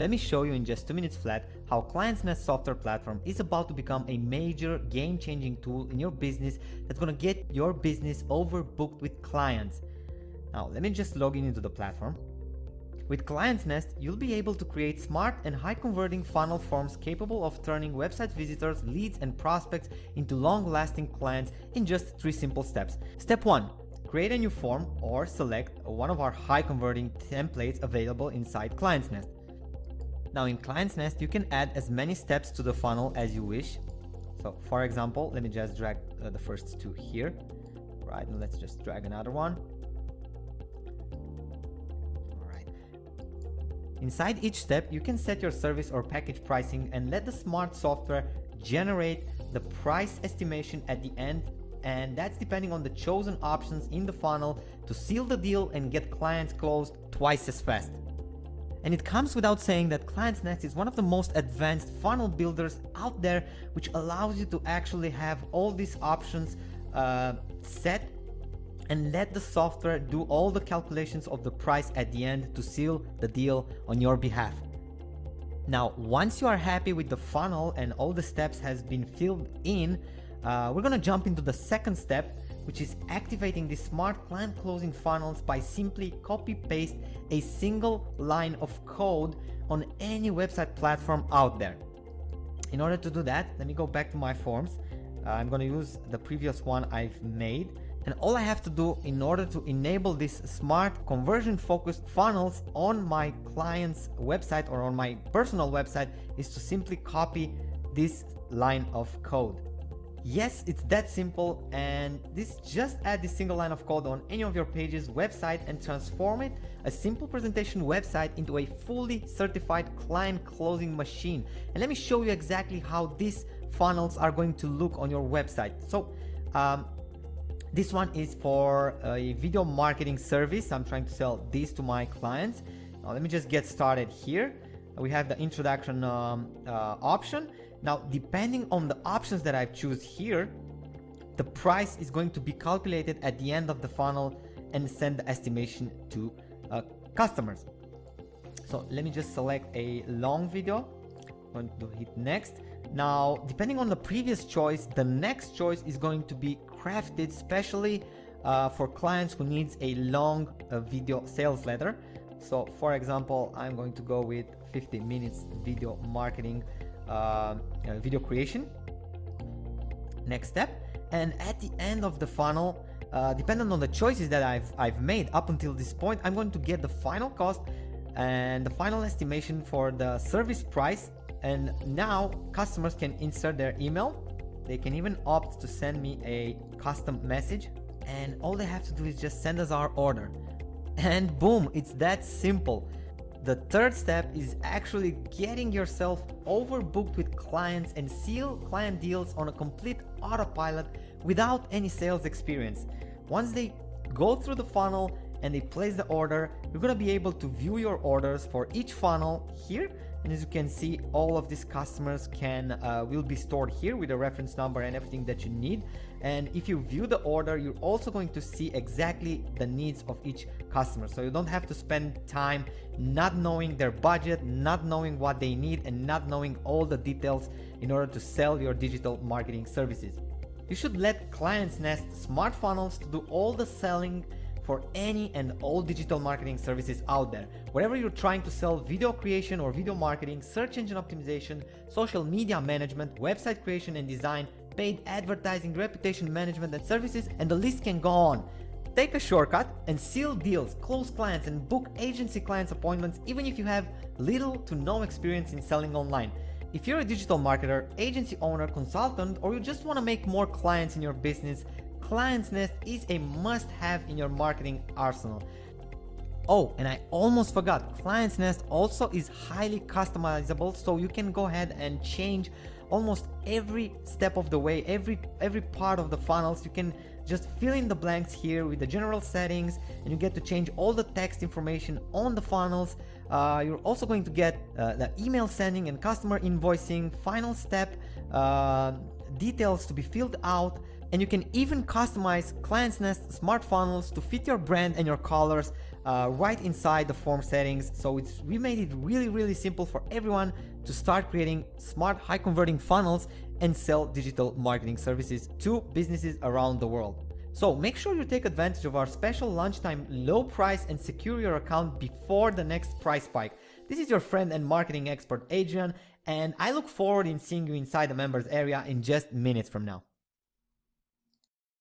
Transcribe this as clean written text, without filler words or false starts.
Let me show you in just 2 minutes flat how clientsNest software platform is about to become a major game-changing tool in your business that's going to get your business overbooked with clients. Now let me just log in into the platform. With clientsNest, you'll be able to create smart and high-converting funnel forms capable of turning website visitors, leads, and prospects into long-lasting clients in just 3 simple steps. Step 1. Create a new form or select one of our high-converting templates available inside clientsNest. Now in clientsNest, you can add as many steps to the funnel as you wish. So for example, let me just drag the first 2 here, right? And let's just drag another one. All right. Inside each step, you can set your service or package pricing and let the smart software generate the price estimation at the end. And that's depending on the chosen options in the funnel to seal the deal and get clients closed twice as fast. And it comes without saying that clientsNest is one of the most advanced funnel builders out there, which allows you to actually have all these options set and let the software do all the calculations of the price at the end to seal the deal on your behalf. Now, once you are happy with the funnel and all the steps has been filled in, we're gonna jump into the second step, which is activating the smart client closing funnels by simply copy-paste a single line of code on any website platform out there. In order to do that, let me go back to my forms. I'm going to use the previous one I've made, and all I have to do in order to enable this smart conversion focused funnels on my client's website or on my personal website is to simply copy this line of code. Yes, it's that simple, and this just add this single line of code on any of your pages, website, and transform it, a simple presentation website, into a fully certified client closing machine. And let me show you exactly how these funnels are going to look on your website. So this one is for a video marketing service. I'm trying to sell these to my clients. Now let me just get started here. We have the introduction option. Now, depending on the options that I choose here, the price is going to be calculated at the end of the funnel and send the estimation to customers. So let me just select a long video. I'm going to hit next. Now, depending on the previous choice, the next choice is going to be crafted specially for clients who needs a long video sales letter. So for example, I'm going to go with 50 minutes video marketing video creation. Next step, and at the end of the funnel, depending on the choices that I've made up until this point, I'm going to get the final cost and the final estimation for the service price. And now customers can insert their email. They can even opt to send me a custom message, and all they have to do is just send us our order, and boom, it's that simple. The third step is actually getting yourself overbooked with clients and seal client deals on a complete autopilot without any sales experience. Once they go through the funnel and they place the order, you're going to be able to view your orders for each funnel here. And as you can see, all of these customers will be stored here with a reference number and everything that you need. And if you view the order, you're also going to see exactly the needs of each customer. So you don't have to spend time not knowing their budget, not knowing what they need, and not knowing all the details in order to sell your digital marketing services. You should let clientsNest smart funnels to do all the selling for any and all digital marketing services out there. Whatever you're trying to sell, video creation or video marketing, search engine optimization, social media management, website creation and design, paid advertising, reputation management and services, and the list can go on. Take a shortcut and seal deals, close clients, and book agency clients appointments even if you have little to no experience in selling online. If you're a digital marketer, agency owner, consultant, or you just want to make more clients in your business, clientsNest is a must-have in your marketing arsenal. Oh, and I almost forgot, clientsNest also is highly customizable, so you can go ahead and change almost every step of the way, every part of the funnels. You can just fill in the blanks here with the general settings, and you get to change all the text information on the funnels. You're also going to get the email sending and customer invoicing, final step, details to be filled out, and you can even customize clientsNest smart funnels to fit your brand and your colors right inside the form settings. So we made it really simple for everyone to start creating smart, high converting funnels and sell digital marketing services to businesses around the world. So make sure you take advantage of our special lunchtime low price and secure your account before the next price spike. This is your friend and marketing expert Adrian, and I look forward in seeing you inside the members area in just minutes from now.